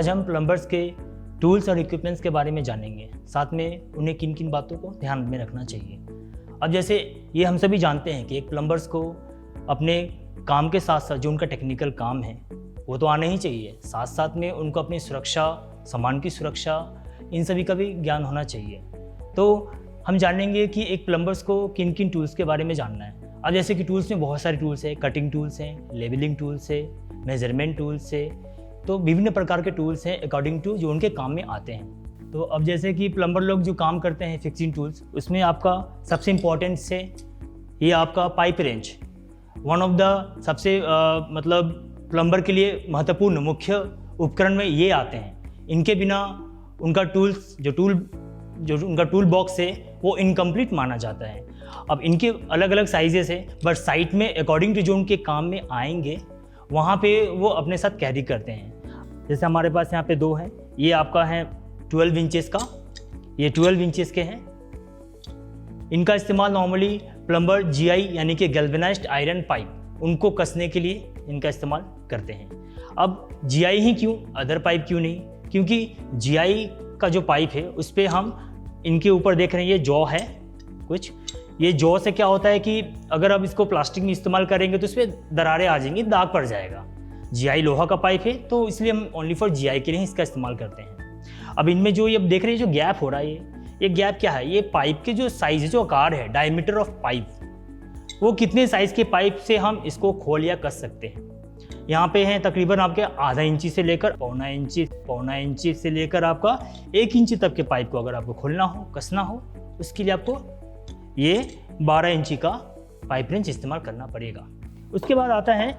आज हम प्लम्बर्स के टूल्स और इक्विपमेंट्स के बारे में जानेंगे, साथ में उन्हें किन किन बातों को ध्यान में रखना चाहिए। अब जैसे ये हम सभी जानते हैं कि एक प्लम्बर्स को अपने काम के साथ साथ जो उनका टेक्निकल काम है वो तो आना ही चाहिए, साथ साथ में उनको अपनी सुरक्षा, सामान की सुरक्षा, इन सभी का भी ज्ञान होना चाहिए। तो हम जानेंगे कि एक प्लम्बर्स को किन किन टूल्स के बारे में जानना है। अब जैसे कि टूल्स में बहुत सारे टूल्स हैं, कटिंग टूल्स हैं, लेवलिंग टूल्स है, मेजरमेंट टूल्स है, तो विभिन्न प्रकार के टूल्स हैं अकॉर्डिंग टू जो उनके काम में आते हैं। तो अब जैसे कि प्लम्बर लोग जो काम करते हैं फिक्सिंग टूल्स, उसमें आपका सबसे इम्पॉर्टेंट से ये आपका pipe wrench, one of the सबसे मतलब प्लम्बर के लिए महत्वपूर्ण मुख्य उपकरण में ये आते हैं। इनके बिना उनका टूल्स जो उनका टूल बॉक्स है वो इनकम्प्लीट माना जाता है। अब इनके अलग अलग साइजेस है, बट साइट में अकॉर्डिंग टू जो उनके काम में आएंगे वहाँ पे वो अपने साथ कैरी करते हैं। जैसे हमारे पास यहाँ पे दो हैं, ये आपका है 12 इंचेस का, ये 12 इंचेस के हैं। इनका इस्तेमाल नॉर्मली प्लम्बर जीआई यानी कि गैल्वेनाइज्ड आयरन पाइप उनको कसने के लिए इनका इस्तेमाल करते हैं। अब जीआई ही क्यों, अदर पाइप क्यों नहीं? क्योंकि जीआई का जो पाइप है उस पर हम इनके ऊपर देख रहे हैं ये जॉ है कुछ, ये जॉ से क्या होता है कि अगर आप इसको प्लास्टिक में इस्तेमाल करेंगे तो इसमें दरारें आ जाएंगी, दाग पड़ जाएगा। जीआई लोहा का पाइप है तो इसलिए हम ओनली फॉर जीआई के लिए ही इसका इस्तेमाल करते हैं। अब इनमें जो ये देख रहे हैं जो गैप हो रहा है, ये गैप क्या है? ये पाइप के जो साइज है, जो आकार है, डायमीटर ऑफ पाइप, वो कितने साइज के पाइप से हम इसको खोल या कस सकते हैं। यहाँ पे हैं तकरीबन आपके आधा इंची से लेकर पौना इंची से लेकर आपका 1 इंची तक के पाइप को अगर आपको खोलना हो, कसना हो, उसके लिए आपको ये 12 इंची का पाइप रेंच इस्तेमाल करना पड़ेगा। उसके बाद आता है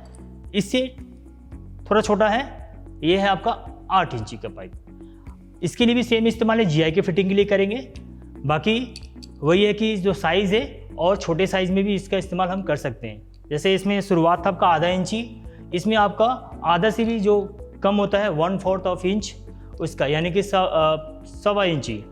इससे थोड़ा छोटा है, ये है आपका 8 इंची का पाइप। इसके लिए भी सेम इस्तेमाल है, जीआई के फिटिंग के लिए करेंगे। बाकी वही है कि जो साइज़ है और छोटे साइज़ में भी इसका इस्तेमाल हम कर सकते हैं। जैसे इसमें शुरुआत था आपका आधा इंची, इसमें आपका आधा से भी जो कम होता है 1/4 ऑफ इंच उसका, यानी कि 1.25 इंची,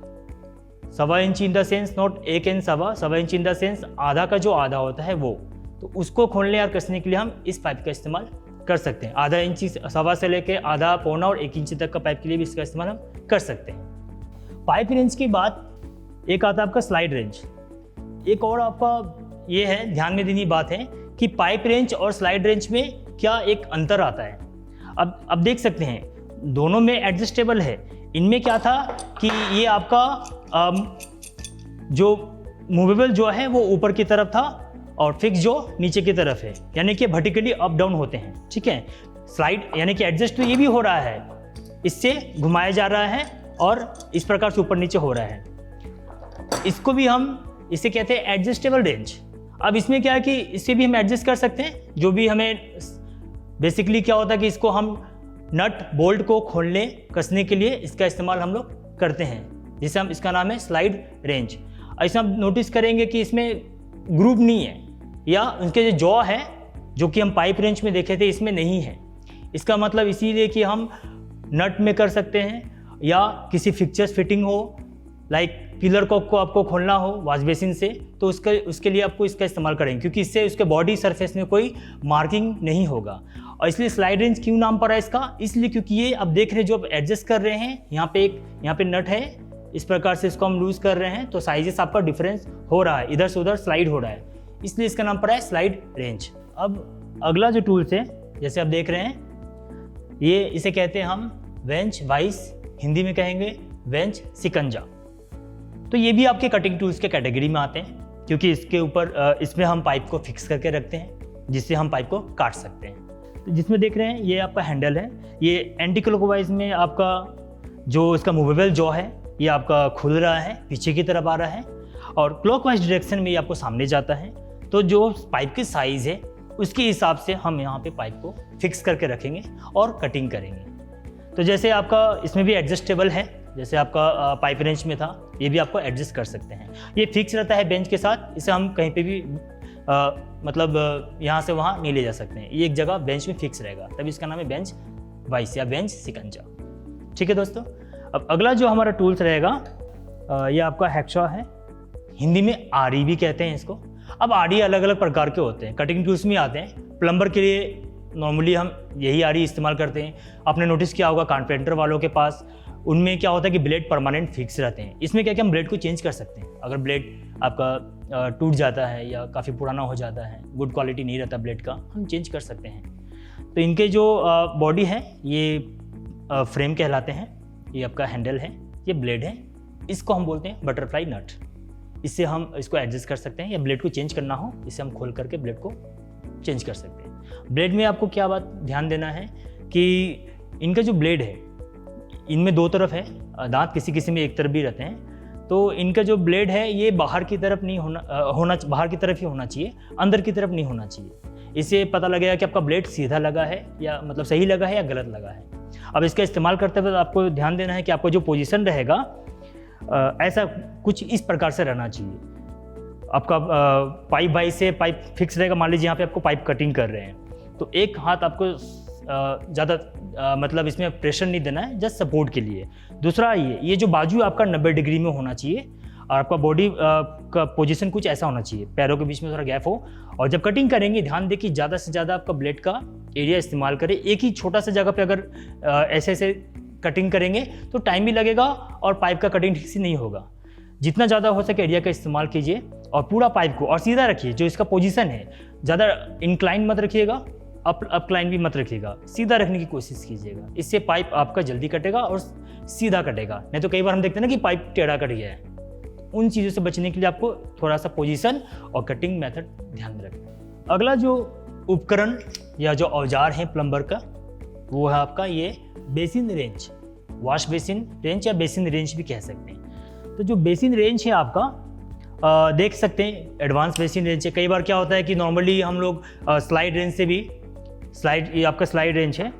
1.25 इंची in the sense not 1 and 1.25 inch in the sense आधा का जो आधा होता है वो, तो उसको खोलने और कसने के लिए हम इस पाइप का इस्तेमाल कर सकते हैं। आधा इंची 1.25 से लेके आधा, पौना और 1 इंची तक का पाइप के लिए भी इसका इस्तेमाल हम कर सकते हैं। पाइप रेंज की बात एक आता है आपका स्लाइड रेंज। एक और आपका ये है ध्यान में देनी बात है कि पाइप रेंज और स्लाइड रेंज में क्या एक अंतर आता है। अब देख सकते हैं दोनों में एडजस्टेबल है। इनमें क्या था कि ये आपका जो मूवेबल जो है वो ऊपर की तरफ था और फिक्स जो नीचे की तरफ है, यानी कि वर्टिकली अप डाउन होते हैं, ठीक है। स्लाइड यानी कि एडजस्ट तो ये भी हो रहा है, इससे घुमाया जा रहा है और इस प्रकार से ऊपर नीचे हो रहा है। इसको भी हम इसे कहते हैं एडजस्टेबल रेंज। अब इसमें क्या है कि इससे भी हम एडजस्ट कर सकते हैं, जो भी हमें बेसिकली क्या होता है कि इसको हम नट बोल्ट को खोलने कसने के लिए इसका इस्तेमाल हम लोग करते हैं, जिसे हम, इसका नाम है स्लाइड रेंज। ऐसा हम नोटिस करेंगे कि इसमें ग्रूव नहीं है, या उनके जो जॉ है जो कि हम पाइप रेंच में देखे थे इसमें नहीं है। इसका मतलब इसीलिए कि हम नट में कर सकते हैं, या किसी फिक्चर्स फिटिंग हो, लाइक पिलर को आपको खोलना हो वॉश बेसिन से, तो उसके लिए आपको इसका इस्तेमाल करेंगे, क्योंकि इससे उसके बॉडी सरफेस में कोई मार्किंग नहीं होगा। और इसलिए स्लाइड रेंज क्यों नाम पड़ा इसका? इसलिए क्योंकि ये अब देख रहे हैं जो आप एडजस्ट कर रहे हैं, यहाँ पे नट है, इस प्रकार से इसको हम लूज कर रहे हैं तो साइजेस आपका डिफरेंस हो रहा है, इधर से उधर स्लाइड हो रहा है, इसलिए इसका नाम पड़ा है स्लाइड रेंज। अब अगला जो टूल्स है, जैसे आप देख रहे हैं, ये इसे कहते हैं हम वेंच वाइस, हिंदी में कहेंगे वेंच सिकंजा। तो ये भी आपके कटिंग टूल्स के कैटेगरी में आते हैं, क्योंकि इसके ऊपर इसमें हम पाइप को फिक्स करके रखते हैं, जिससे हम पाइप को काट सकते हैं। तो जिसमें देख रहे हैं ये आपका हैंडल है, ये एंटी क्लॉकवाइज में आपका जो इसका मूवेबल जॉ है ये आपका खुल रहा है, पीछे की तरफ आ रहा है, और क्लॉकवाइज डायरेक्शन में ये आपको सामने जाता है। तो जो पाइप की साइज़ है उसके हिसाब से हम यहाँ पे पाइप को फिक्स करके रखेंगे और कटिंग करेंगे। तो जैसे आपका इसमें भी एडजस्टेबल है, जैसे आपका पाइप रेंच में था, ये भी आपको एडजस्ट कर सकते हैं। ये फिक्स रहता है बेंच के साथ, इसे हम कहीं पे भी मतलब यहाँ से वहाँ नहीं ले जा सकते हैं, ये एक जगह बेंच में फिक्स रहेगा, तभी इसका नाम है बेंच वाइस या बेंच सिकंजा। ठीक है दोस्तों, अब अगला जो हमारा टूल्स रहेगा ये आपका हैक्सॉ है, हिंदी में आरी भी कहते हैं इसको। अब आरी अलग अलग प्रकार के होते हैं, कटिंग टूल्स में आते हैं। प्लम्बर के लिए नॉर्मली हम यही आरी इस्तेमाल करते हैं। आपने नोटिस किया होगा कारपेंटर वालों के पास, उनमें क्या होता है कि ब्लेड परमानेंट फिक्स रहते हैं। इसमें क्या कि हम ब्लेड को चेंज कर सकते हैं। अगर ब्लेड आपका टूट जाता है या काफ़ी पुराना हो जाता है, गुड क्वालिटी नहीं रहता ब्लेड का, हम चेंज कर सकते हैं। तो इनके जो बॉडी है ये फ्रेम कहलाते हैं, ये आपका हैंडल है, ये ब्लेड है, इसको हम बोलते हैं बटरफ्लाई नट। इससे हम इसको एडजस्ट कर सकते हैं या ब्लेड को चेंज करना हो, इसे हम खोल करके ब्लेड को चेंज कर सकते हैं। ब्लेड में आपको क्या बात ध्यान देना है कि इनका जो ब्लेड है, इनमें दो तरफ है, दांत किसी किसी में एक तरफ भी रहते हैं। तो इनका जो ब्लेड है ये बाहर की तरफ नहीं बाहर की तरफ ही होना चाहिए, अंदर की तरफ नहीं होना चाहिए। इससे पता लगेगा कि आपका ब्लेड सीधा लगा है या मतलब सही लगा है या गलत लगा है। अब इसका इस्तेमाल करते हुए आपको ध्यान देना है कि आपका जो पोजीशन रहेगा ऐसा कुछ इस प्रकार से रहना चाहिए। आपका पाइप बाई से पाइप फिक्स रहेगा। मान लीजिए यहाँ पे आपको पाइप कटिंग कर रहे हैं, तो एक हाथ आपको ज़्यादा मतलब इसमें प्रेशर नहीं देना है, जस्ट सपोर्ट के लिए। दूसरा ये जो बाजू आपका 90 डिग्री में होना चाहिए और आपका बॉडी का पोजीशन कुछ ऐसा होना चाहिए, पैरों के बीच में थोड़ा गैप हो। और जब कटिंग करेंगे ध्यान दें कि ज़्यादा से ज़्यादा आपका ब्लेड का एरिया इस्तेमाल करें। एक ही छोटा सा जगह पे अगर ऐसे ऐसे कटिंग करेंगे तो टाइम भी लगेगा और पाइप का कटिंग ठीक से नहीं होगा। जितना ज़्यादा हो सके एरिया का इस्तेमाल कीजिए और पूरा पाइप को और सीधा रखिए। जो इसका पोजीशन है ज़्यादा इंक्लाइन मत रखिएगा, अपक्लाइन भी मत रखिएगा, सीधा रखने की कोशिश कीजिएगा। इससे पाइप आपका जल्दी कटेगा और सीधा कटेगा। नहीं तो कई बार हम देखते हैं ना कि पाइप टेढ़ा कट गया है। उन चीज़ों से बचने के लिए आपको थोड़ा सा पोजीशन और कटिंग मेथड ध्यान में रखना। अगला जो उपकरण या जो औजार है प्लम्बर का, वो है आपका ये basin wrench, wash basin wrench या बेसिन रेंच भी कह सकते हैं। तो जो बेसिन रेंच है आपका देख सकते हैं एडवांस बेसिन रेंच है। कई बार क्या होता है कि नॉर्मली हम लोग स्लाइड रेंच से भी ये आपका स्लाइड रेंच है।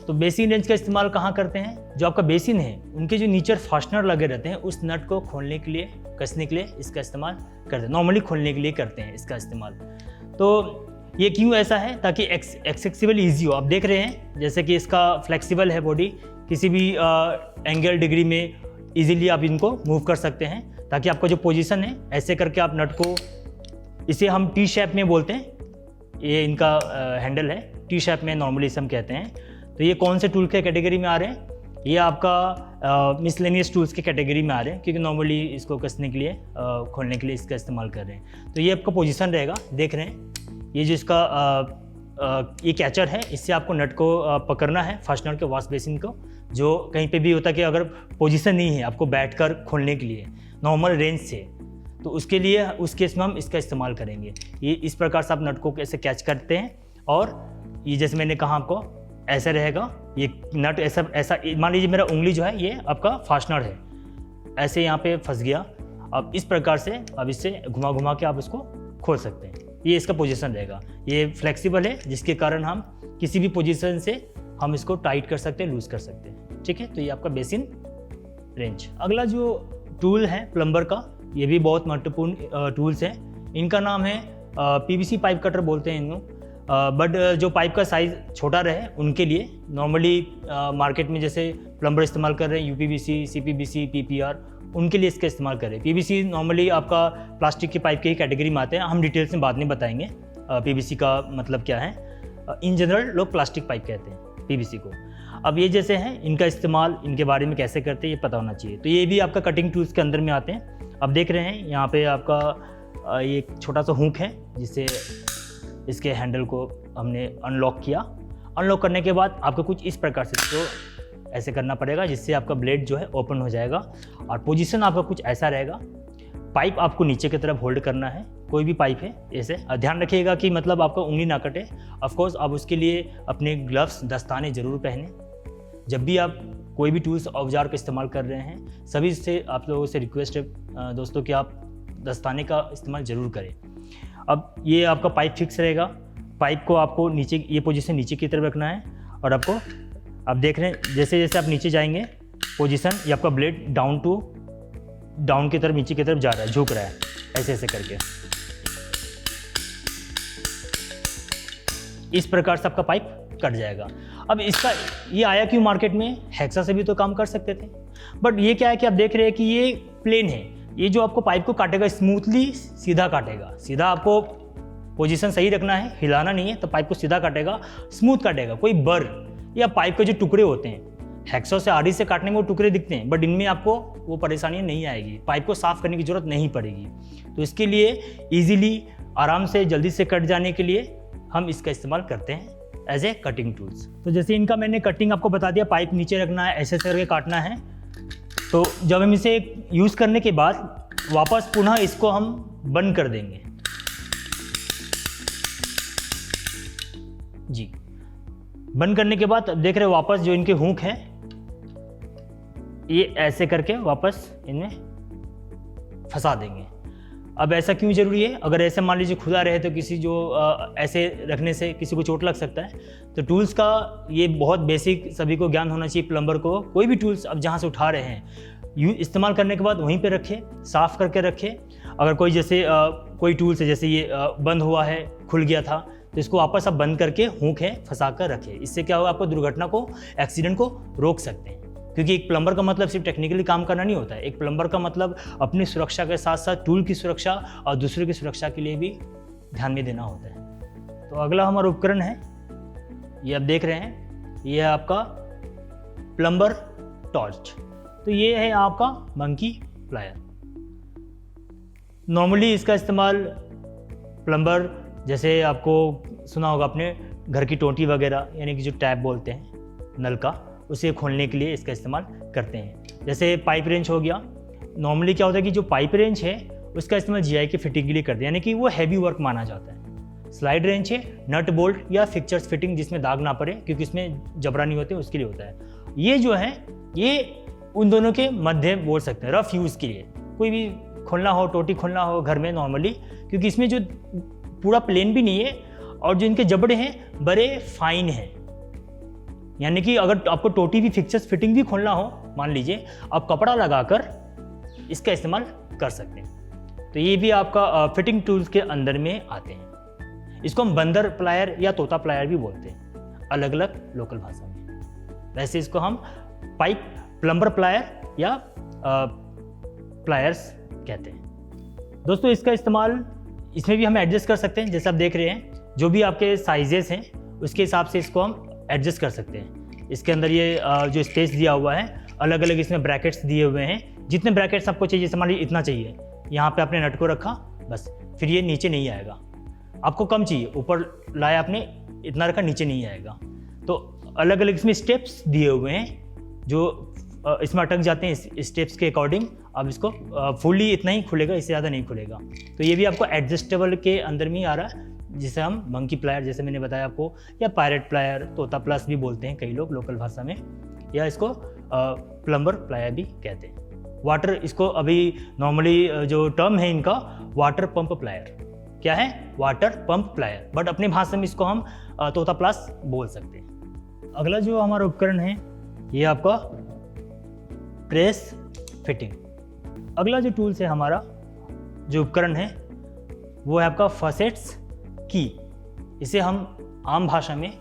तो बेसिन रेंच का इस्तेमाल कहाँ करते हैं? जो आपका बेसिन है उनके जो नीचे फास्टनर लगे रहते हैं उस नट को खोलने के लिए, कसने के लिए इसका इस्तेमाल करते हैं। नॉर्मली खोलने के लिए करते हैं इसका इस्तेमाल। तो ये क्यों ऐसा है? ताकि एक्सेसिबल ईजी हो। आप देख रहे हैं जैसे कि इसका फ्लेक्सिबल है बॉडी, किसी भी एंगल डिग्री में इजीली आप इनको मूव कर सकते हैं। ताकि आपका जो पोजीशन है ऐसे करके आप नट को, इसे हम टी शेप में बोलते हैं, ये इनका हैंडल है, टी शेप में नॉर्मली इसे हम कहते हैं। तो ये कौन से टूल के कैटेगरी में आ रहे हैं? ये आपका मिसलेनियस टूल्स के कैटेगरी में आ रहे हैं, क्योंकि नॉर्मली इसको कसने के लिए, खोलने के लिए इसका इस्तेमाल कर रहे हैं। तो ये आपका पोजीशन रहेगा, देख रहे हैं ये जो इसका ये कैचर है, इससे आपको नट को पकड़ना है, फास्टनर के वॉश बेसिन को। जो कहीं पे भी होता है कि अगर पोजीशन नहीं है आपको बैठकर खोलने के लिए नॉर्मल रेंज से, तो उसके लिए उस केस में हम इसका इस्तेमाल करेंगे। ये इस प्रकार से आप नट को कैसे कैच करते हैं। और ये जैसे मैंने कहा आपको ऐसे रहेगा, ये नट ऐसा मान लीजिए मेरा उंगली जो है ये आपका फास्टनर है, ऐसे यहाँ पे फंस गया। अब इस प्रकार से अब इससे घुमा घुमा के आप उसको खोल सकते हैं। ये इसका पोजीशन रहेगा। ये फ्लेक्सिबल है जिसके कारण हम किसी भी पोजीशन से हम इसको टाइट कर सकते हैं, लूज कर सकते हैं। ठीक है, तो ये आपका बेसिन रेंच। अगला जो टूल है प्लम्बर का, ये भी बहुत महत्वपूर्ण टूल्स है। इनका नाम है पीवीसी पाइप कटर बोलते हैं इनको। बट जो पाइप का साइज़ छोटा रहे उनके लिए नॉर्मली मार्केट में जैसे प्लम्बर इस्तेमाल कर रहे हैं यूपीवीसी, सीपीवीसी, पीपीआर, उनके लिए इसका इस्तेमाल करें। पीवीसी नॉर्मली आपका प्लास्टिक के पाइप के ही कैटेगरी में आते हैं। हम डिटेल्स में बाद में बताएंगे पीवीसी का मतलब क्या है। इन जनरल लोग प्लास्टिक पाइप कहते हैं पीवीसी को। अब ये जैसे हैं, इनका इस्तेमाल इनके बारे में कैसे करते हैं ये पता होना चाहिए। तो ये भी आपका कटिंग टूल्स के अंदर में आते हैं। अब देख रहे हैं यहाँ पे आपका ये एक छोटा सा हुक है जिससे इसके हैंडल को हमने अनलॉक किया। अनलॉक करने के बाद आपको कुछ इस प्रकार से इसको ऐसे करना पड़ेगा जिससे आपका ब्लेड जो है ओपन हो जाएगा। और पोजीशन आपका कुछ ऐसा रहेगा। पाइप आपको नीचे की तरफ होल्ड करना है, कोई भी पाइप है ऐसे। ध्यान रखिएगा कि मतलब आपका उंगली ना कटे। ऑफकोर्स आप उसके लिए अपने ग्लव्स, दस्ताने ज़रूर पहने। जब भी आप कोई भी टूल्स औजार का इस्तेमाल कर रहे हैं, सभी से आप लोगों से रिक्वेस्ट है दोस्तों कि आप दस्ताने का इस्तेमाल ज़रूर करें। अब ये आपका पाइप फिक्स रहेगा। पाइप को आपको नीचे, ये पोजीशन नीचे की तरफ रखना है। और आपको आप देख रहे हैं जैसे जैसे आप नीचे जाएंगे पोजीशन, ये आपका ब्लेड डाउन की तरफ, नीचे की तरफ जा रहा है, झुक रहा है ऐसे ऐसे करके। इस प्रकार से आपका पाइप कट जाएगा। अब इसका ये आया क्यों मार्केट में? हेक्सा से भी तो काम कर सकते थे, बट ये क्या है कि आप देख रहे हैं कि ये प्लेन है। ये जो आपको पाइप को काटेगा स्मूथली सीधा काटेगा। सीधा आपको पोजीशन सही रखना है, हिलाना नहीं है, तो पाइप को सीधा काटेगा, स्मूथ काटेगा। कोई बर या पाइप के जो टुकड़े होते हैं, हैक्सॉ से आरी से काटने में वो टुकड़े दिखते हैं, बट इनमें आपको वो परेशानी नहीं आएगी, पाइप को साफ करने की जरूरत नहीं पड़ेगी। तो इसके लिए ईजिली आराम से जल्दी से कट जाने के लिए हम इसका इस्तेमाल करते हैं एज ए कटिंग टूल्स। तो जैसे इनका मैंने कटिंग आपको बता दिया, पाइप नीचे रखना है, ऐसे करके काटना है। तो जब हम इसे यूज़ करने के बाद वापस पुनः इसको हम बंद कर देंगे जी। बंद करने के बाद अब देख रहे हो वापस जो इनके हुक हैं ये ऐसे करके वापस इनमें फंसा देंगे। अब ऐसा क्यों जरूरी है? अगर ऐसे मान लीजिए खुला रहे तो किसी जो ऐसे रखने से किसी को चोट लग सकता है। तो टूल्स का ये बहुत बेसिक सभी को ज्ञान होना चाहिए। प्लम्बर को कोई भी टूल्स अब जहाँ से उठा रहे हैं इस्तेमाल करने के बाद वहीं पे रखें, साफ़ करके रखें। अगर कोई जैसे कोई टूल्स है जैसे ये बंद हुआ है, खुल गया था, तो इसको वापस आप बंद करके हुक है फंसा कर रखें। इससे क्या होगा, आपको दुर्घटना को, एक्सीडेंट को रोक सकते हैं। क्योंकि एक प्लम्बर का मतलब सिर्फ टेक्निकली काम करना नहीं होता है। एक प्लम्बर का मतलब अपनी सुरक्षा के साथ साथ टूल की सुरक्षा और दूसरे की सुरक्षा के लिए भी ध्यान में देना होता है। तो अगला हमारा उपकरण है, ये आप देख रहे हैं, ये है आपका प्लम्बर टॉर्च। तो ये है आपका मंकी प्लायर। नॉर्मली इसका इस्तेमाल प्लम्बर, जैसे आपको सुना होगा अपने घर की टोंटी वगैरह, यानी कि जो टैप बोलते हैं नल का, उसे खोलने के लिए इसका इस्तेमाल करते हैं। जैसे पाइप रेंच हो गया, नॉर्मली क्या होता है कि जो पाइप रेंच है उसका इस्तेमाल जीआई की फिटिंग के लिए करते हैं, यानी कि वो हैवी वर्क माना जाता है। स्लाइड रेंच है नट बोल्ट या फिक्चर्स फिटिंग जिसमें दाग ना पड़े, क्योंकि इसमें जबड़ा नहीं होते, उसके लिए होता है। ये जो है ये उन दोनों के मध्य बोल सकते हैं, रफ यूज़ के लिए। कोई भी खोलना हो, टोटी खोलना हो घर में नॉर्मली, क्योंकि इसमें जो पूरा प्लेन भी नहीं है और जो इनके जबड़े हैं बड़े फाइन हैं, यानी कि अगर आपको टोटी भी फिक्चर्स फिटिंग भी खोलना हो, मान लीजिए, आप कपड़ा लगाकर इसका इस्तेमाल कर सकते हैं। तो ये भी आपका फिटिंग टूल्स के अंदर में आते हैं। इसको हम बंदर प्लायर या तोता प्लायर भी बोलते हैं, अलग अलग लोकल भाषा में। वैसे इसको हम पाइप प्लम्बर प्लायर या प्लायर्स कहते हैं। दोस्तों इसका इस्तेमाल इसमें भी हम एडजस्ट कर सकते हैं। जैसे आप देख रहे हैं, जो भी आपके साइजेस हैं उसके हिसाब से इसको हम एडजस्ट कर सकते हैं। इसके अंदर ये जो स्पेस दिया हुआ है, अलग अलग इसमें ब्रैकेट्स दिए हुए हैं। जितने ब्रैकेट्स आपको चाहिए, जैसे मान लीजिए इतना चाहिए, यहाँ पे आपने नट को रखा, बस, फिर ये नीचे नहीं आएगा। आपको कम चाहिए, ऊपर लाया आपने, इतना रखा, नीचे नहीं आएगा। तो अलग अलग इसमें स्टेप्स दिए हुए हैं जो इसमें अटक जाते हैं। इस स्टेप्स के अकॉर्डिंग अब इसको फुली इतना ही खुलेगा, इससे ज़्यादा नहीं खुलेगा। तो ये भी आपको एडजस्टेबल के अंदर में ही आ रहा है, जिसे हम मंकी प्लायर, जैसे मैंने बताया आपको, या पायरेट प्लायर, तोता प्लस भी बोलते हैं कई लोग लोकल भाषा में, या इसको प्लम्बर प्लायर भी कहते हैं। वाटर, इसको अभी नॉर्मली जो टर्म है इनका, वाटर पंप प्लायर। क्या है? वाटर पंप प्लायर, बट अपनी भाषा में इसको हम तोता प्लस बोल सकते हैं। अगला जो हमारा उपकरण है ये आपका प्रेस फिटिंग। अगला जो टूल्स है हमारा, जो उपकरण है, वो है आपका फसेट्स की। इसे हम आम भाषा में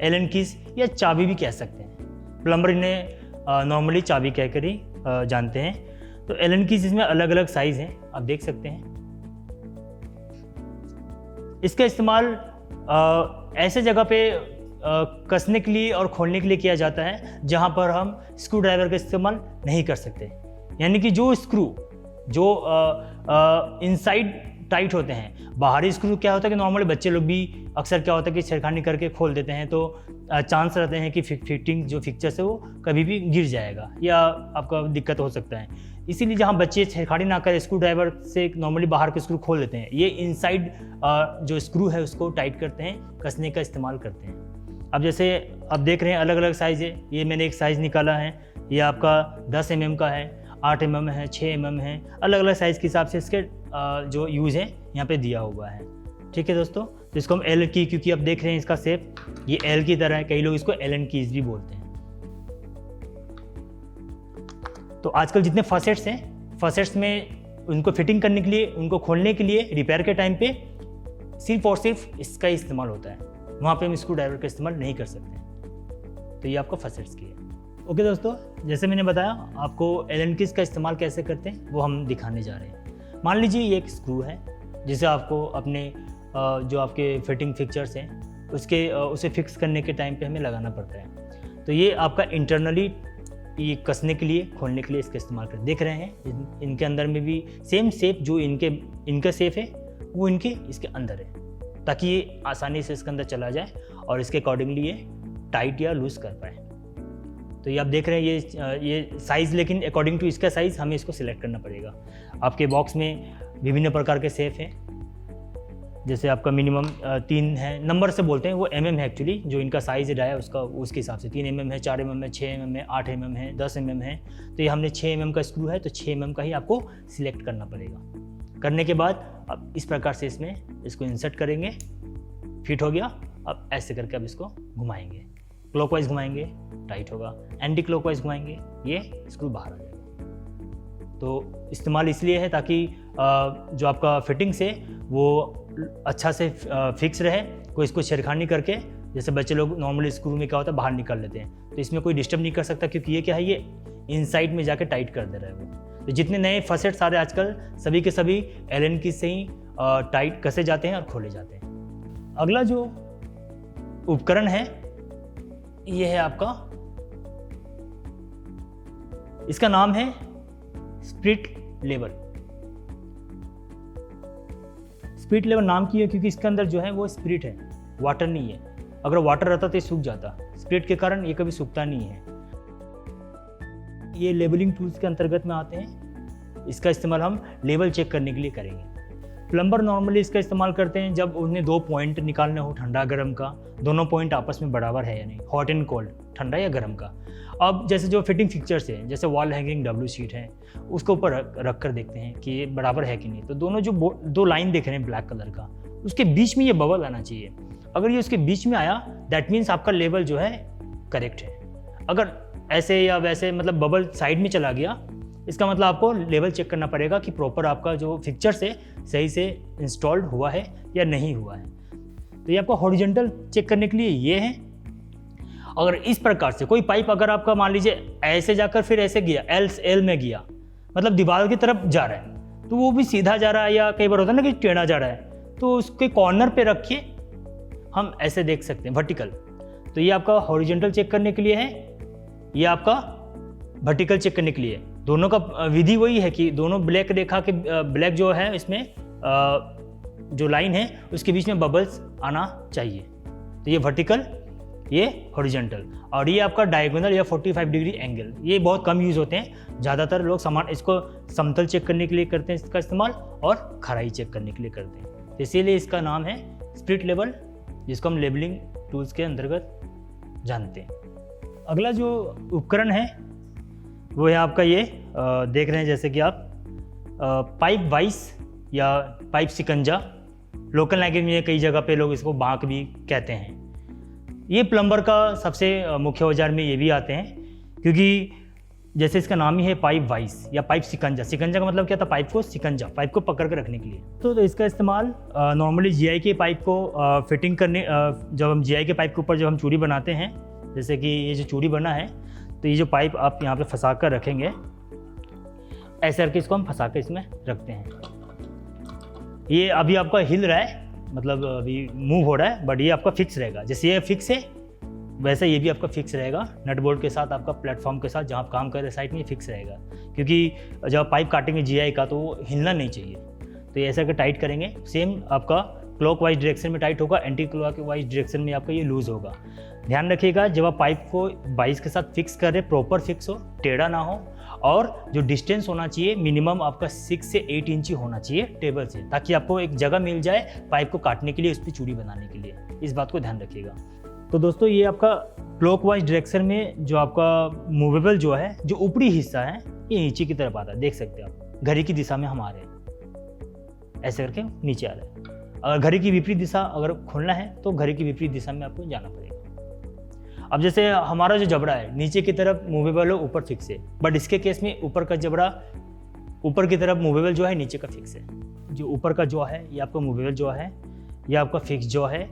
एलन कीज या चाबी भी कह सकते हैं। प्लम्बर इन्हें नॉर्मली चाबी कहकर ही जानते हैं। तो एलन कीज इसमें अलग अलग साइज हैं, आप देख सकते हैं। इसका इस्तेमाल ऐसे जगह पे कसने के लिए और खोलने के लिए किया जाता है जहां पर हम स्क्रू ड्राइवर का इस्तेमाल नहीं कर सकते। यानी कि जो स्क्रू जो इनसाइड टाइट होते हैं, बाहरी स्क्रू क्या होता है कि नॉर्मली बच्चे लोग भी अक्सर क्या होता है कि छेड़खानी करके खोल देते हैं, तो चांस रहते हैं कि फिटिंग जो फिक्चर्स है वो कभी भी गिर जाएगा या आपका दिक्कत हो सकता है। इसीलिए जहाँ बच्चे छेड़खानी ना करें, स्क्रू ड्राइवर से नॉर्मली बाहर के स्क्रू खोल देते हैं। ये इनसाइड जो स्क्रू है उसको टाइट करते हैं, कसने का इस्तेमाल करते हैं। अब जैसे आप देख रहे हैं अलग अलग साइज़ है। ये मैंने एक साइज़ निकाला है, ये आपका 10 mm का है, 8 mm है, 6 mm है। अलग अलग साइज़ के हिसाब से इसके जो यूज़ है यहाँ पे दिया हुआ है। ठीक है दोस्तों, तो इसको हम एल की, क्योंकि आप देख रहे हैं इसका शेप ये एल की तरह है, कई लोग इसको एलन कीज भी बोलते हैं। तो आजकल जितने फसेट्स हैं, फसेट्स में उनको फिटिंग करने के लिए, उनको खोलने के लिए, रिपेयर के टाइम पे सिर्फ और सिर्फ इसका ही इस्तेमाल होता है। वहाँ पे हम स्क्रू ड्राइवर का इस्तेमाल नहीं कर सकते। तो ये आपका फसेट्स की है। ओके दोस्तों, जैसे मैंने बताया आपको एलन कीज का इस्तेमाल कैसे करते हैं वो हम दिखाने जा रहे हैं। मान लीजिए ये एक स्क्रू है जिसे आपको अपने जो आपके फिटिंग फिक्चर्स हैं उसे फिक्स करने के टाइम पे हमें लगाना पड़ता है। तो ये आपका इंटरनली ये कसने के लिए, खोलने के लिए इसका इस्तेमाल कर देख रहे हैं। इनके अंदर में भी सेम शेप जो इनका शेप है वो इसके अंदर है, ताकि ये आसानी से इसके अंदर चला जाए और इसके अकॉर्डिंगली ये टाइट या लूज़ कर पाए। तो ये आप देख रहे हैं ये साइज़, लेकिन अकॉर्डिंग टू इसका साइज़ हमें इसको सिलेक्ट करना पड़ेगा। आपके बॉक्स में विभिन्न प्रकार के शेप हैं, जैसे आपका मिनिमम 3 है, नंबर से बोलते हैं, वो mm है एक्चुअली, जो इनका साइज़ है उसका उसके हिसाब से 3 mm है, 4 mm है, 6 mm है, 8 mm है, 10 mm है। तो ये हमने 6 mm का स्क्रू है तो 6 mm का ही आपको सिलेक्ट करना पड़ेगा। करने के बाद अब इस प्रकार से इसको इंसर्ट करेंगे, फिट हो गया। अब ऐसे करके अब इसको घुमाएंगे, क्लॉकवाइज घुमाएंगे टाइट होगा, एंटी क्लॉकवाइज घुमाएंगे ये स्क्रू बाहर आ जाएगा। तो इस्तेमाल इसलिए है ताकि जो आपका फिटिंग्स है वो अच्छा से फिक्स रहे, कोई इसको छेड़खानी करके, जैसे बच्चे लोग नॉर्मली स्क्रू में क्या होता है बाहर निकाल लेते हैं, तो इसमें कोई डिस्टर्ब नहीं कर सकता, क्योंकि ये क्या है, ये इनसाइड में जाके टाइट कर दे रहा है वो। तो जितने नए फसेट्स आ रहे हैं आजकल, सभी के सभी एलन की से ही टाइट कसे जाते हैं और खोले जाते हैं। अगला जो उपकरण है ये है आपका, इसका नाम है स्पिरिट लेवल। स्पिरिट लेवल नाम की है क्योंकि इसके अंदर जो है वो स्पिरिट है, वाटर नहीं है। अगर वाटर रहता तो ये सूख जाता, स्पिरिट के कारण ये कभी सूखता नहीं है। ये लेबलिंग टूल्स के अंतर्गत में आते हैं। इसका इस्तेमाल हम लेवल चेक करने के लिए करेंगे। प्लम्बर नॉर्मली इसका इस्तेमाल करते हैं जब उन्हें 2 पॉइंट निकालने हो ठंडा गर्म का, दोनों पॉइंट आपस में बराबर है या नहीं, हॉट एंड कोल्ड, ठंडा या गर्म का। अब जैसे जो फिटिंग फिक्चर्स है, जैसे वॉल हैंगिंग डब्ल्यू शीट है, उसके ऊपर रख कर देखते हैं कि ये बराबर है कि नहीं। तो दोनों जो 2 लाइन देख रहे हैं ब्लैक कलर का, उसके बीच में ये बबल आना चाहिए। अगर ये उसके बीच में आया दैट मीन्स आपका लेवल जो है करेक्ट है। अगर ऐसे या वैसे मतलब बबल साइड में चला गया, इसका मतलब आपको लेवल चेक करना पड़ेगा कि प्रॉपर आपका जो फिक्चर्स है सही से इंस्टॉल्ड हुआ है या नहीं हुआ है। तो ये आपका हॉरिजॉन्टल चेक करने के लिए ये है। अगर इस प्रकार से कोई पाइप अगर आपका मान लीजिए ऐसे जाकर फिर ऐसे गया, एल में गया, मतलब दीवार की तरफ जा रहा है, तो वो भी सीधा जा रहा है या कई बार होता है ना कि टेढ़ा जा रहा है, तो उसके कॉर्नर पे रखिए, हम ऐसे देख सकते हैं वर्टिकल। तो ये आपका हॉरिजॉन्टल चेक करने के लिए है, ये आपका वर्टिकल चेक करने के लिए। दोनों का विधि वही है कि दोनों ब्लैक रेखा के ब्लैक जो है इसमें जो लाइन है उसके बीच में बबल्स आना चाहिए। तो ये वर्टिकल, ये हॉरिजॉन्टल, और ये आपका डायगोनल या 45 डिग्री एंगल। ये बहुत कम यूज़ होते हैं, ज़्यादातर लोग इसको समतल चेक करने के लिए करते हैं इसका इस्तेमाल, और खराई चेक करने के लिए करते हैं। तो इसीलिए इसका नाम है स्पिरिट लेवल, जिसको हम लेबलिंग टूल्स के अंतर्गत जानते हैं। अगला जो उपकरण है वो है आपका ये देख रहे हैं, जैसे कि आप पाइप वाइस या पाइप सिकंजा, लोकल लैंग्वेज में कई जगह पे लोग इसको बांक भी कहते हैं। ये प्लम्बर का सबसे मुख्य औजार में ये भी आते हैं, क्योंकि जैसे इसका नाम ही है पाइप वाइस या पाइप सिकंजा। सिकंजा का मतलब क्या था, पाइप को सिकंजा, पाइप को पकड़ कर रखने के लिए। तो इसका इस्तेमाल नॉर्मली जीआई के पाइप को फिटिंग करने, जब हम जीआई के पाइप के ऊपर जब हम चूड़ी बनाते हैं, जैसे कि ये जो चूड़ी बना है, तो ये जो पाइप आप यहाँ पे फंसा कर रखेंगे, ऐसे करके इसको हम फंसा कर इसमें रखते हैं। ये अभी आपका हिल रहा है, मतलब अभी मूव हो रहा है, बट ये आपका फिक्स रहेगा। जैसे ये फिक्स है वैसे ये भी आपका फिक्स रहेगा, नट बोल्ट के साथ, आपका प्लेटफॉर्म के साथ जहाँ आप काम कर रहे साइड में फिक्स रहेगा। क्योंकि जब आप पाइप काटेंगे जीआई का तो वो हिलना नहीं चाहिए। तो ये ऐसा करके टाइट करेंगे, सेम आपका क्लॉकवाइज डायरेक्शन में टाइट होगा, एंटी क्लॉकवाइज डायरेक्शन में आपका ये लूज़ होगा। ध्यान रखिएगा जब आप पाइप को वाइस के साथ फिक्स कर रहे, प्रॉपर फिक्स हो, टेढ़ा ना हो, और जो डिस्टेंस होना चाहिए मिनिमम आपका 6 से 8 इंची होना चाहिए टेबल से, ताकि आपको एक जगह मिल जाए पाइप को काटने के लिए, उस पर चूड़ी बनाने के लिए। इस बात को ध्यान रखिएगा। तो दोस्तों ये आपका क्लॉकवाइज डायरेक्शन में जो आपका मूवेबल जो है, जो ऊपरी हिस्सा है, ये नीचे की तरफ आता है, देख सकते हैं आप। घड़ी की दिशा में हम आ रहे हैं, ऐसे करके नीचे आ रहे हैं। अगर घड़ी की विपरीत दिशा अगर खोलना है तो घड़ी की विपरीत दिशा में आपको जाना पड़ेगा। अब जैसे हमारा जो जबड़ा है नीचे की तरफ मूवेबल हो, ऊपर फिक्स है, बट इसके केस में ऊपर का जबड़ा ऊपर की तरफ मूवेबल जो है, नीचे का फिक्स है। जो ऊपर का जो है ये आपका मूवेबल जो है, ये आपका फिक्स जो है,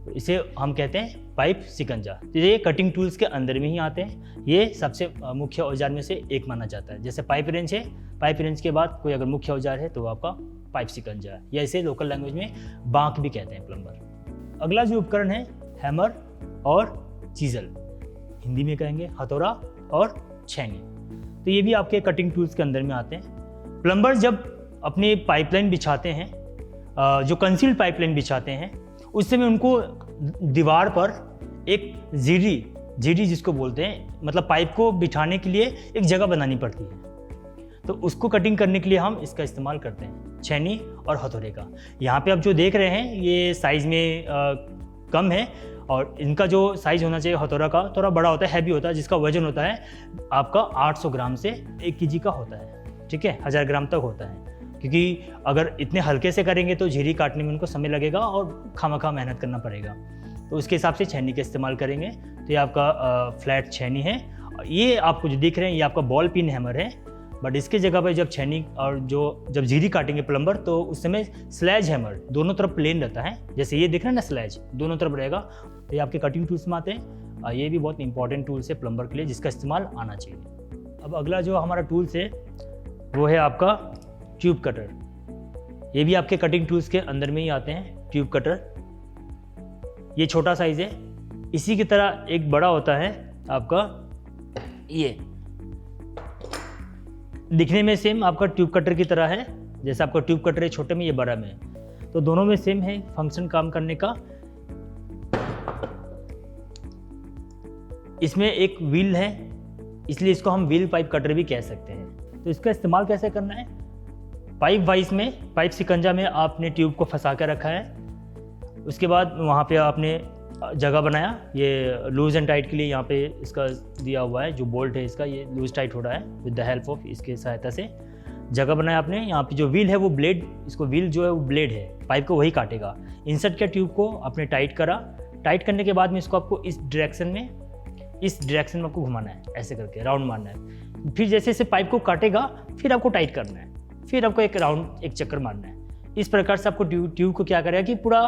इसे हम कहते हैं पाइप सिकंजा। तो ये कटिंग टूल्स के अंदर में ही आते हैं। ये सबसे मुख्य औजार में से एक माना जाता है। जैसे पाइप रेंच है, पाइप रेंच के बाद कोई अगर मुख्य औजार है तो वो आपका पाइप सिकंजा, या इसे लोकल लैंग्वेज में बांक भी कहते हैं प्लम्बर। अगला जो उपकरण है हैमर और चीजल, हिंदी में कहेंगे हथौड़ा और छेनी। तो ये भी आपके कटिंग टूल्स के अंदर में आते हैं। प्लम्बर जब अपनी पाइपलाइन बिछाते हैं, जो कंसील्ड पाइपलाइन बिछाते हैं, उस समय उनको दीवार पर एक जीडी जिसको बोलते हैं, मतलब पाइप को बिठाने के लिए एक जगह बनानी पड़ती है। तो उसको कटिंग करने के लिए हम इसका इस्तेमाल करते हैं, छेनी और हथौड़े का। यहाँ पे आप जो देख रहे हैं ये साइज़ में कम है, और इनका जो साइज़ होना चाहिए हथौड़ा का थोड़ा बड़ा होता है, हैवी होता है, जिसका वजन होता है आपका 800 ग्राम से 1 केजी का होता है। ठीक है, 1000 ग्राम तक होता है, क्योंकि अगर इतने हल्के से करेंगे तो झिरी काटने में उनको समय लगेगा और खामखा मेहनत करना पड़ेगा। तो उसके हिसाब से छेनी का इस्तेमाल करेंगे। तो ये आपका फ्लैट छेनी है। ये आपको जो दिख रहे हैं ये आपका बॉल पिन हैमर है, बट इसके जगह पर जब छेनी और जब झिरी काटेंगे प्लम्बर, तो उस समय स्लैज हैमर दोनों तरफ प्लेन रहता है, जैसे ये दिख रहा है ना, स्लैज दोनों तरफ रहेगा। तो ये आपके कटिंग टूल्स में आते हैं। ये भी बहुत इंपॉर्टेंट टूल्स है प्लम्बर के लिए, जिसका इस्तेमाल आना चाहिए। अब अगला जो हमारा टूल्स है वो है आपका ट्यूब कटर। ये भी आपके कटिंग टूल्स के अंदर में ही आते हैं। ट्यूब कटर ये छोटा साइज है, इसी की तरह एक बड़ा होता है आपका, ये दिखने में सेम आपका ट्यूब कटर की तरह है, जैसे आपका ट्यूब कटर है छोटे में, ये बड़ा में, तो दोनों में सेम है फंक्शन काम करने का। इसमें एक व्हील है, इसलिए इसको हम व्हील पाइप कटर भी कह सकते हैं। तो इसका इस्तेमाल कैसे करना है, पाइप वाइज में, पाइप सिकंजा में आपने ट्यूब को फंसा कर रखा है, उसके बाद वहाँ पे आपने जगह बनाया, ये लूज एंड टाइट के लिए यहाँ पे इसका दिया हुआ है, जो बोल्ट है इसका ये लूज टाइट हो रहा है विद द हेल्प ऑफ इसके सहायता से जगह बनाया आपने। यहाँ पे जो व्हील है वो ब्लेड, इसको व्हील जो है वो ब्लेड है, पाइप को वही काटेगा। इंसर्ट किया ट्यूब को आपने टाइट करा, टाइट करने के बाद में इसको आपको इस डायरेक्शन में आपको घुमाना है, ऐसे करके राउंड मारना है। फिर जैसे जैसे पाइप को काटेगा फिर आपको टाइट करना है, फिर आपको एक चक्कर मारना है। इस प्रकार से आपको ट्यूब को क्या करेगा कि पूरा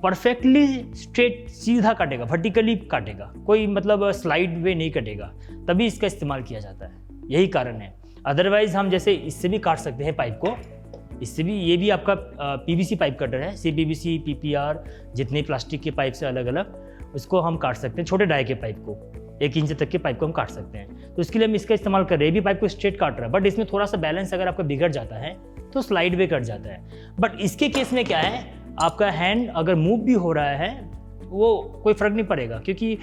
परफेक्टली स्ट्रेट सीधा काटेगा, वर्टिकली काटेगा, कोई मतलब स्लाइड वे नहीं कटेगा, तभी इसका इस्तेमाल किया जाता है, यही कारण है। अदरवाइज हम जैसे इससे भी काट सकते हैं पाइप को, इससे भी, ये भी आपका पीवीसी पाइप कटर है, CPVC, PPR, जितने प्लास्टिक के पाइप से अलग अलग, उसको हम काट सकते हैं। छोटे डाई के पाइप को, 1 इंच तक के पाइप को हम काट सकते हैं। तो इसके लिए हम इसका इस्तेमाल कर रहे हैं। ये भी पाइप को स्ट्रेट काट रहा है, बट इसमें थोड़ा सा बैलेंस अगर आपका बिगड़ जाता है तो स्लाइड वे कट जाता है। बट इसके केस में क्या है, आपका हैंड अगर मूव भी हो रहा है वो कोई फर्क नहीं पड़ेगा, क्योंकि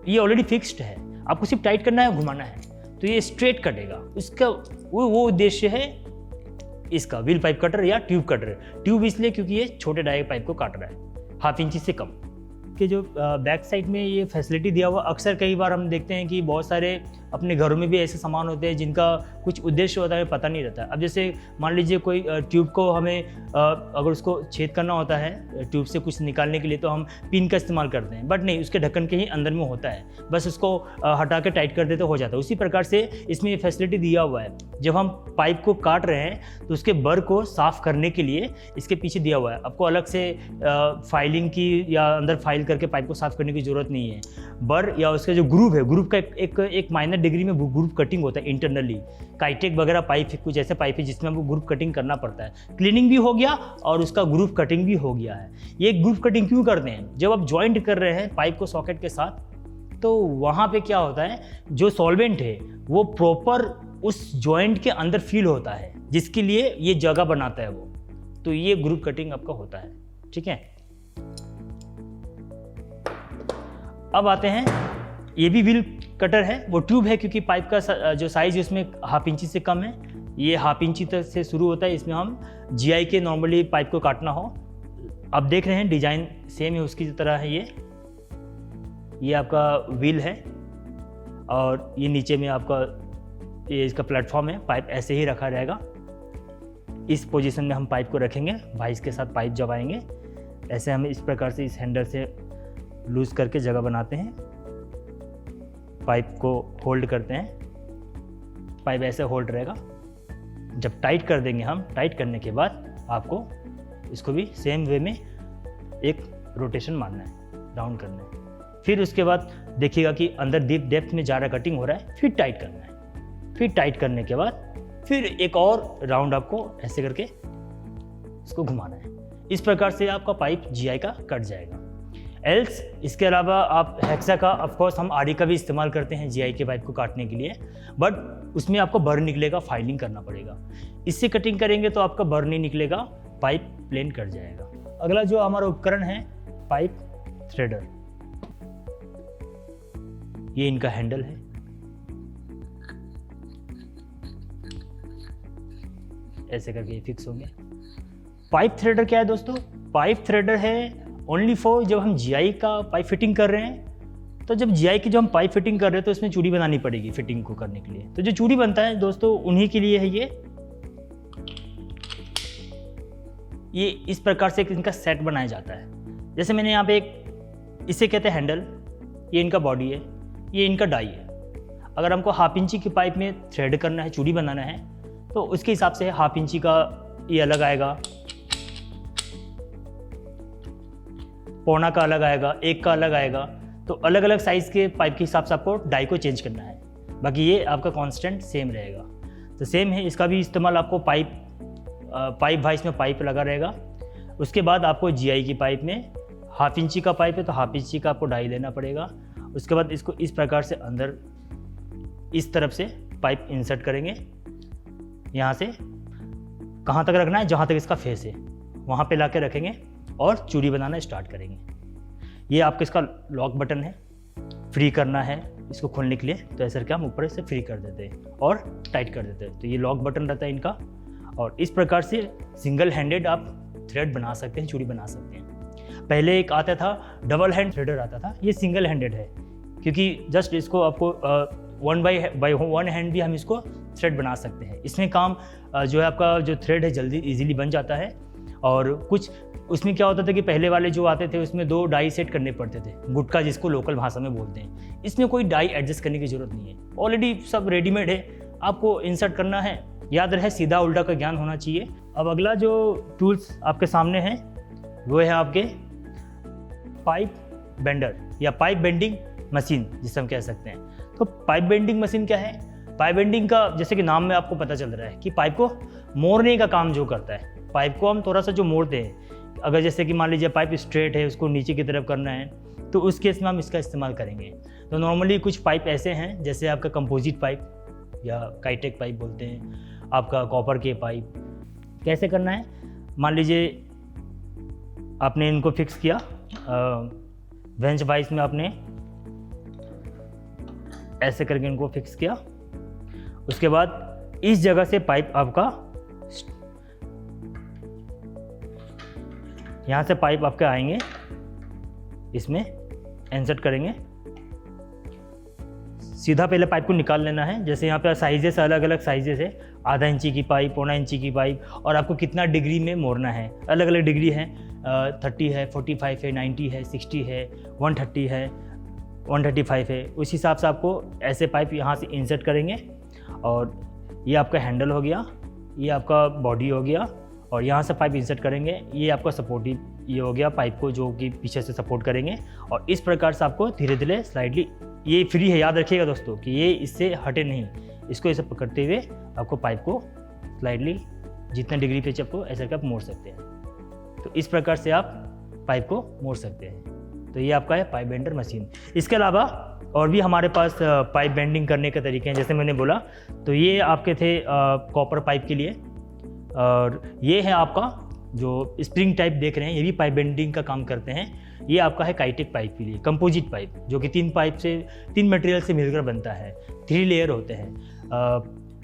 ये ऑलरेडी फिक्स्ड है, आपको सिर्फ टाइट करना है, घुमाना है, तो ये स्ट्रेट कटेगा। इसका वो उद्देश्य है इसका व्हील पाइप कटर या ट्यूब कटर। ट्यूब इसलिए क्योंकि ये छोटे डाई पाइप को काट रहा है, 1/2 इंच से कम के। जो बैक साइड में ये फैसिलिटी दिया हुआ, अक्सर कई बार हम देखते हैं कि बहुत सारे अपने घरों में भी ऐसे सामान होते हैं जिनका कुछ उद्देश्य होता है, पता नहीं रहता। अब जैसे मान लीजिए कोई ट्यूब को हमें अगर उसको छेद करना होता है ट्यूब से कुछ निकालने के लिए, तो हम पिन का इस्तेमाल करते हैं, बट नहीं, उसके ढक्कन के ही अंदर में होता है, बस उसको हटा के टाइट कर देते तो हो जाता है। उसी प्रकार से इसमें ये फैसिलिटी दिया हुआ है, जब हम पाइप को काट रहे हैं तो उसके बर को साफ करने के लिए इसके पीछे दिया हुआ है। आपको अलग से फाइलिंग की या अंदर फाइल करके पाइप को साफ करने की जरूरत नहीं है। बर या उसका जो ग्रूव है, ग्रूव का एक माइनर डिग्री में ग्रूव कटिंग होता है इंटरनली। काइटेक वगैरह पाइप, कुछ ऐसे पाइप है जिसमें आपको ग्रूव कटिंग करना पड़ता है। क्लीनिंग भी हो गया और उसका ग्रूव कटिंग भी हो गया है। ये ग्रूव कटिंग क्यों करते हैं, जब आप ज्वाइंट कर रहे हैं पाइप को सॉकेट के साथ, तो वहाँ पे क्या होता है, जो सॉल्वेंट है वो प्रॉपर उस जॉइंट के अंदर फील होता है, जिसके लिए ये जगह बनाता है वो, तो ये ग्रूव कटिंग आपका होता है। ठीक है, अब आते हैं, ये भी व्हील कटर है, वो ट्यूब है, क्योंकि पाइप का जो साइज है उसमें 1/2 इंच से कम है। ये 1/2 इंच तक से शुरू होता है, इसमें हम GI के नॉर्मली पाइप को काटना हो। आप देख रहे हैं डिजाइन सेम है उसकी तरह है। ये आपका व्हील है और ये नीचे में आपका ये इसका प्लेटफॉर्म है, पाइप ऐसे ही रखा रहेगा। इस पोजीशन में हम पाइप को रखेंगे, वाइस के साथ पाइप जब आएंगे, ऐसे हम इस प्रकार से इस हैंडल से लूज करके जगह बनाते हैं, पाइप को होल्ड करते हैं, पाइप ऐसे होल्ड रहेगा। जब टाइट कर देंगे हम, टाइट करने के बाद आपको इसको भी सेम वे में एक रोटेशन मारना है, राउंड करना है। फिर उसके बाद देखिएगा कि अंदर डीप डेप्थ में जा रहा कटिंग हो रहा है, फिर टाइट करना है। फिर टाइट करने के बाद फिर एक और राउंड आपको ऐसे करके इसको घुमाना है। इस प्रकार से आपका पाइप GI का कट जाएगा। एल्स इसके अलावा आप हेक्सा का, ऑफकोर्स हम आरी का भी इस्तेमाल करते हैं GI के पाइप को काटने के लिए, बट उसमें आपको बर निकलेगा, फाइलिंग करना पड़ेगा। इससे कटिंग करेंगे तो आपका बर नहीं निकलेगा, पाइप प्लेन कट जाएगा। अगला जो हमारा उपकरण है पाइप थ्रेडर, ये इनका हैंडल है। ऐसे करके फिक्स होंगे। पाइप थ्रेडर क्या है दोस्तों? पाइप थ्रेडर है ओनली फॉर जब हम GI का पाइप फिटिंग कर रहे हैं। तो जब GI की जो हम पाइप फिटिंग कर रहे हैं तो इसमें चूड़ी बनानी पड़ेगी फिटिंग को करने के लिए। तो जो चूड़ी बनता है दोस्तों उन्हीं के लिए है ये इस प्रकार से इनका सेट बनाया जाता है। जैसे मैंने यहाँ पे एक, इसे कहते हैं हैंडल, ये इनका बॉडी है, ये इनका डाई है। अगर हमको 1/2 इंची की पाइप में थ्रेड करना है, चूड़ी बनाना है, तो उसके हिसाब से 1/2 इंची का ये अलग आएगा, पौना का अलग आएगा, 1 का अलग आएगा। तो अलग अलग साइज़ के पाइप के हिसाब से आपको डाई को चेंज करना है, बाकी ये आपका कांस्टेंट सेम रहेगा। तो सेम है, इसका भी इस्तेमाल आपको पाइप भाई इसमें पाइप लगा रहेगा। उसके बाद आपको GI की पाइप में 1/2 इंची का पाइप है तो 1/2 इंची का आपको डाई लेना पड़ेगा। उसके बाद इसको इस प्रकार से अंदर इस तरफ से पाइप इंसर्ट करेंगे। यहाँ से कहाँ तक रखना है? जहाँ तक इसका फेस है वहाँ पे ला के रखेंगे और चूड़ी बनाना स्टार्ट करेंगे। ये आपका इसका लॉक बटन है, फ्री करना है इसको खोलने के लिए तो ऐसे करके हम ऊपर से फ्री कर देते हैं और टाइट कर देते हैं। तो ये लॉक बटन रहता है इनका, और इस प्रकार से सिंगल हैंडेड आप थ्रेड बना सकते हैं, चूड़ी बना सकते हैं। पहले एक आता था डबल हैंड थ्रेडर आता था, ये सिंगल हैंडेड है क्योंकि जस्ट इसको आपको 1 बाई 1 हैंड भी हम इसको थ्रेड बना सकते हैं। इसमें काम जो है आपका जो थ्रेड है जल्दी इजीली बन जाता है। और कुछ उसमें क्या होता था कि पहले वाले जो आते थे उसमें 2 डाई सेट करने पड़ते थे, गुटका जिसको लोकल भाषा में बोलते हैं। इसमें कोई डाई एडजस्ट करने की ज़रूरत नहीं है, ऑलरेडी सब रेडीमेड है, आपको इंसर्ट करना है। याद रहे सीधा उल्टा का ज्ञान होना चाहिए। अब अगला जो टूल्स आपके सामने हैं वो है आपके पाइप बेंडर या पाइप बेंडिंग मशीन जिसे हम कह सकते हैं। तो पाइप बेंडिंग मशीन क्या है? पाइप बेंडिंग का जैसे कि नाम में आपको पता चल रहा है कि पाइप को मोड़ने का काम जो करता है। पाइप को हम थोड़ा सा जो मोड़ते हैं, अगर जैसे कि मान लीजिए पाइप स्ट्रेट है उसको नीचे की तरफ करना है तो उस केस में हम इसका इस्तेमाल करेंगे। तो नॉर्मली कुछ पाइप ऐसे हैं जैसे आपका कंपोजिट पाइप या काइटेक पाइप बोलते हैं, आपका कॉपर के पाइप। कैसे करना है? मान लीजिए आपने इनको फिक्स किया बेंच वाइज में, आपने ऐसे करके इनको फिक्स किया। उसके बाद इस जगह से पाइप आपका यहाँ से पाइप आपके आएंगे, इसमें इंसर्ट करेंगे। सीधा पहले पाइप को निकाल लेना है। जैसे यहाँ पे साइजेस अलग अलग साइजेस है, 1/2 इंची की पाइप, 1.25 इंची की पाइप, और आपको कितना डिग्री में मोड़ना है। अलग अलग डिग्री है, 30 है, 45 है, 90 है, 60 है, 130 है, 135 है। उस हिसाब से आपको ऐसे पाइप यहाँ से इंसर्ट करेंगे। और ये आपका हैंडल हो गया, ये आपका बॉडी हो गया, और यहाँ से पाइप इंसर्ट करेंगे। ये आपका सपोर्टिव ये हो गया पाइप को जो कि पीछे से सपोर्ट करेंगे। और इस प्रकार से आपको धीरे धीरे स्लाइडली, ये फ्री है, याद रखिएगा दोस्तों कि ये इससे हटे नहीं, इसको ऐसे पकड़ते हुए आपको पाइप को स्लाइडली जितने डिग्री पे आपको ऐसे करके आप मोड़ सकते हैं। तो इस प्रकार से आप पाइप को मोड़ सकते हैं। तो ये आपका है पाइप बेंडर मशीन। इसके अलावा और भी हमारे पास पाइप बेंडिंग करने के तरीके हैं। जैसे मैंने बोला तो ये आपके थे कॉपर पाइप के लिए, और ये है आपका जो स्प्रिंग टाइप देख रहे हैं, ये भी पाइप बेंडिंग का काम करते हैं। ये आपका है काइटेक पाइप के लिए, कंपोजिट पाइप, जो कि 3 मटेरियल से मिलकर बनता है, 3 लेयर होते हैं।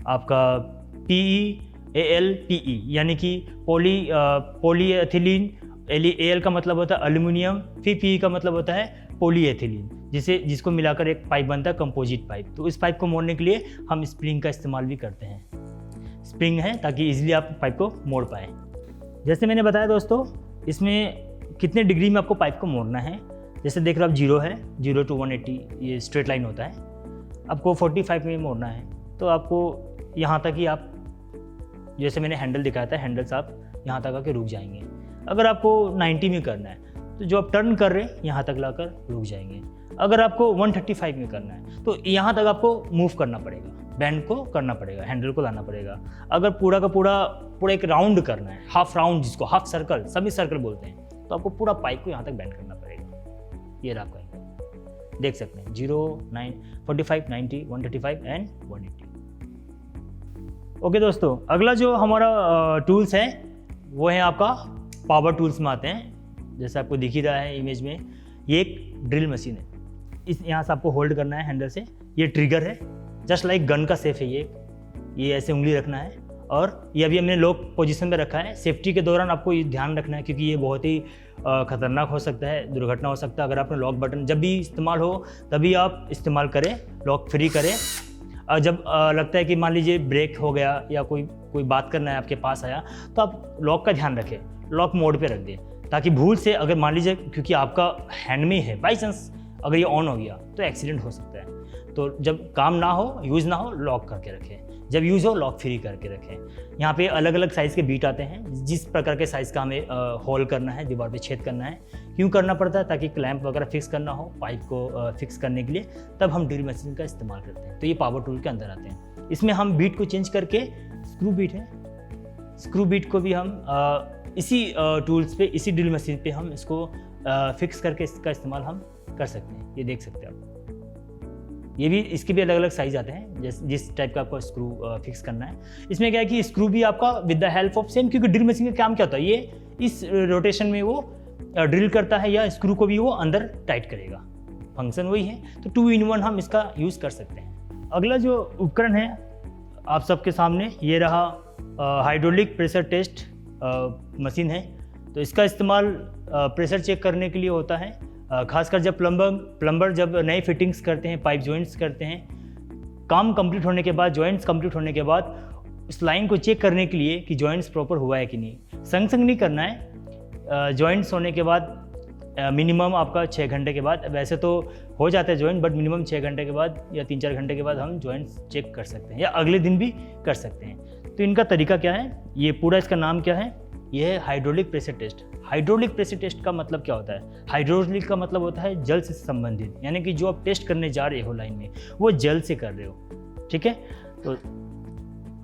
आपका PEAL यानी कि पॉलीएथिलीन, AL का मतलब होता है एल्यूमिनियम, फिर PE का मतलब होता है पॉलीएथिलीन, जिसको मिलाकर एक पाइप बनता है कंपोजिट पाइप। तो इस पाइप को मोड़ने के लिए हम स्प्रिंग का इस्तेमाल भी करते हैं। स्प्रिंग है ताकि इजीली आप पाइप को मोड़ पाएँ। जैसे मैंने बताया दोस्तों, इसमें कितने डिग्री में आपको पाइप को मोड़ना है। जैसे देख रहे हो आप 0 है, 0 to 180 ये स्ट्रेट लाइन होता है। आपको 45 में मोड़ना है तो आपको यहाँ तक ही आप, जैसे मैंने हैंडल दिखाया था, हैंडल से आप यहाँ तक आके रुक जाएंगे। अगर आपको 90 में करना है तो जो आप टर्न कर रहे हैं यहाँ तक लाकर रुक जाएंगे। अगर आपको 135 में करना है तो यहाँ तक आपको मूव करना पड़ेगा। बैंड को करना पड़ेगा, हैंडल को लाना पड़ेगा। अगर पूरा का पूरा एक राउंड करना है, हाफ राउंड जिसको हाफ सर्कल, सभी सर्कल बोलते हैं, तो आपको पूरा पाइप को यहाँ तक बैंड करना पड़ेगा। ये रहा आपका, देख सकते हैं 0, 9, 45, 90, 135 एंड 180। ओके दोस्तों, अगला जो हमारा टूल्स है वो है आपका पावर टूल्स में आते हैं। जैसे आपको दिख ही रहा है इमेज में, ये एक ड्रिल मशीन है। इस यहाँ से आपको होल्ड करना है हैंडल से। ये ट्रिगर है, जस्ट लाइक गन का सेफ है ये ऐसे उंगली रखना है और ये अभी हमने लॉक पोजीशन में रखा है। सेफ्टी के दौरान आपको ये ध्यान रखना है क्योंकि ये बहुत ही खतरनाक हो सकता है, दुर्घटना हो सकता है। अगर आपने लॉक बटन जब भी इस्तेमाल हो तभी आप इस्तेमाल करें, लॉक फ्री करें। और जब लगता है कि मान लीजिए ब्रेक हो गया या कोई बात करना है आपके पास आया, तो आप लॉक का ध्यान रखें, लॉक मोड पे रख दें, ताकि भूल से अगर मान लीजिए क्योंकि आपका हैंड में है, बाई चांस अगर ये ऑन हो गया तो एक्सीडेंट हो सकता है। तो जब काम ना हो, यूज़ ना हो, लॉक करके रखें। जब यूज़ हो, लॉक फ्री करके रखें। यहाँ पे अलग अलग साइज़ के बीट आते हैं। जिस प्रकार के साइज़ का हमें होल करना है, दीवार पे छेद करना है, क्यों करना पड़ता है? ताकि क्लैंप वगैरह फिक्स करना हो, पाइप को फिक्स करने के लिए, तब हम ड्रिल मशीन का इस्तेमाल करते हैं। तो ये पावर टूल के अंदर आते हैं। इसमें हम बीट को चेंज करके, स्क्रू बीट है, स्क्रू बीट को भी हम इसी टूल्स पे, इसी ड्रिल मशीन पे हम इसको फिक्स करके इसका इस्तेमाल हम कर सकते हैं। ये देख सकते हैं आप। ये भी, इसके भी अलग अलग साइज आते हैं, जिस टाइप का आपको स्क्रू फिक्स करना है। इसमें क्या है कि स्क्रू भी आपका with the help of same, क्योंकि ड्रिल मशीन का काम क्या होता है, ये इस रोटेशन में वो ड्रिल करता है या स्क्रू को भी वो अंदर टाइट करेगा, फंक्शन वही है। तो 2 in 1 हम इसका यूज़ कर सकते हैं। अगला जो उपकरण है आप सबके सामने, ये रहा हाइड्रोलिक प्रेशर टेस्ट मशीन है। तो इसका इस्तेमाल प्रेशर चेक करने के लिए होता है, खासकर जब प्लम्बर जब नए फिटिंग्स करते हैं, पाइप जॉइंट्स करते हैं, काम कंप्लीट होने के बाद, जॉइंट्स कंप्लीट होने के बाद इस लाइन को चेक करने के लिए कि जॉइंट्स प्रॉपर हुआ है कि नहीं। संग नहीं करना है। जॉइंट्स होने के बाद मिनिमम आपका 6 घंटे के बाद, वैसे तो हो जाता है जॉइंट, बट मिनिमम 6 घंटे के बाद या 3-4 घंटे के बाद हम जॉइंट्स चेक कर सकते हैं, या अगले दिन भी कर सकते हैं। तो इनका तरीका क्या है, ये पूरा इसका नाम क्या है, ये है hydraulic pressure test. Hydraulic pressure test का मतलब क्या होता है? हाइड्रोलिक का मतलब होता है जल से संबंधित, यानी कि जो आप टेस्ट करने जा रहे हो लाइन में, वो जल से कर रहे हो। ठीक है, तो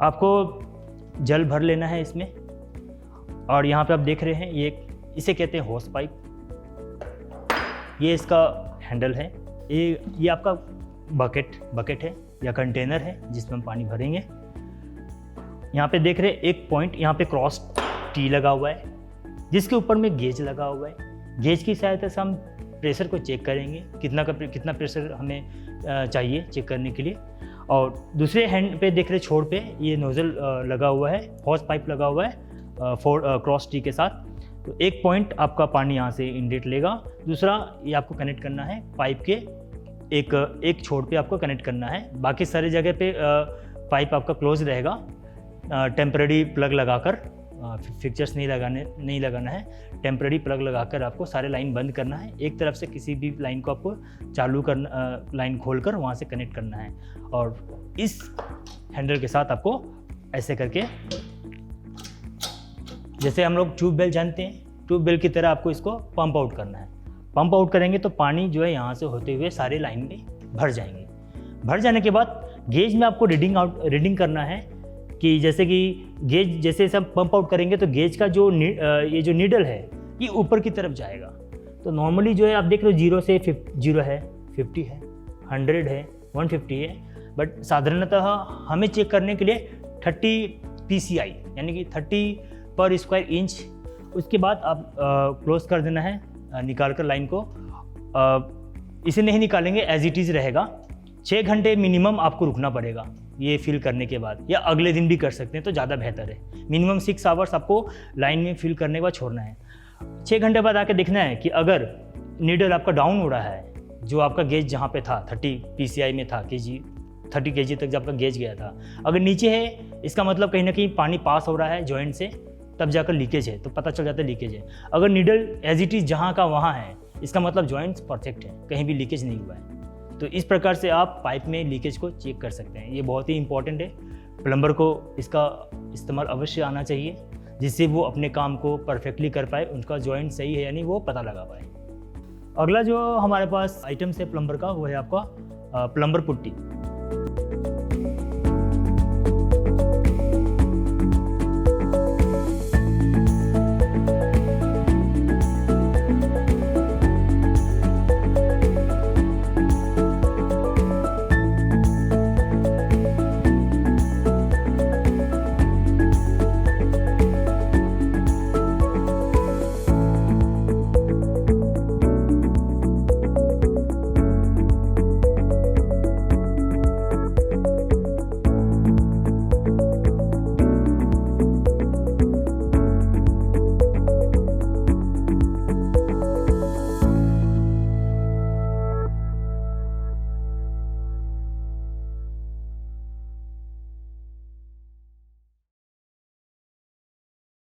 आपको जल भर लेना है इसमें, और यहाँ पे आप देख रहे हैं ये, इसे कहते हैं होस पाइप। ये इसका हैंडल है। ये आपका बकेट है या कंटेनर है जिसमें हम पानी भरेंगे। यहाँ पे देख रहे हैं एक पॉइंट, यहाँ पे क्रॉस टी लगा हुआ है, जिसके ऊपर में गेज लगा हुआ है। गेज की सहायता से हम प्रेशर को चेक करेंगे, कितना प्रेशर हमें चाहिए चेक करने के लिए। और दूसरे हैंड पे देख रहे छोर पे ये नोजल लगा हुआ है, हॉस पाइप लगा हुआ है क्रॉस टी के साथ। तो एक पॉइंट आपका पानी यहाँ से इनलेट लेगा, दूसरा ये आपको कनेक्ट करना है पाइप के एक छोर पे आपको कनेक्ट करना है। बाकी सारी जगह पे पाइप आपका क्लोज रहेगा। टेम्पररी प्लग लगाकर, फिक्चर्स नहीं लगाना है, टेम्पररी प्लग लगाकर आपको सारे लाइन बंद करना है। एक तरफ से किसी भी लाइन को आपको चालू करना, लाइन खोलकर वहाँ से कनेक्ट करना है। और इस हैंडल के साथ आपको ऐसे करके, जैसे हम लोग ट्यूबवेल जानते हैं, ट्यूबवेल की तरह आपको इसको पंप आउट करना है। पंप आउट करेंगे तो पानी जो है यहाँ से होते हुए सारे लाइन में भर जाएंगे। भर जाने के बाद गेज में आपको रीडिंग करना है कि जैसे कि गेज जैसे हम पंप आउट करेंगे तो गेज का ये जो नीडल है ये ऊपर की तरफ जाएगा। तो नॉर्मली जो है आप देख रहे हो 0 से 0 है, 50 है, 100 है, 150 है, बट साधारणतः हमें चेक करने के लिए 30 PSI यानी कि 30 पर स्क्वायर इंच। उसके बाद आप क्लोज कर देना है, निकाल कर लाइन को। इसे नहीं निकालेंगे, एज इट इज़ रहेगा। 6 घंटे मिनिमम आपको रुकना पड़ेगा ये फिल करने के बाद, या अगले दिन भी कर सकते हैं तो ज़्यादा बेहतर है। मिनिमम 6 आवर्स आपको लाइन में फिल करने के बाद छोड़ना है। 6 घंटे बाद आके देखना है कि अगर नीडल आपका डाउन हो रहा है, जो आपका गेज जहाँ पे था 30 PSI में था, 30 kg तक जब आपका गेज गया था, अगर नीचे है इसका मतलब कहीं ना कहीं पानी पास हो रहा है जॉइंट से, तब जाकर लीकेज है, तो पता चल जाता है लीकेज है। अगर नीडल एज इट इज़ जहाँ का वहाँ है, इसका मतलब जॉइंट्स परफेक्ट है, कहीं भी लीकेज नहीं हुआ है। तो इस प्रकार से आप पाइप में लीकेज को चेक कर सकते हैं। ये बहुत ही इंपॉर्टेंट है, प्लम्बर को इसका इस्तेमाल अवश्य आना चाहिए, जिससे वो अपने काम को परफेक्टली कर पाए, उनका जॉइंट सही है यानी वो पता लगा पाए। अगला जो हमारे पास आइटम्स है प्लम्बर का, वो है आपका प्लम्बर पुट्टी।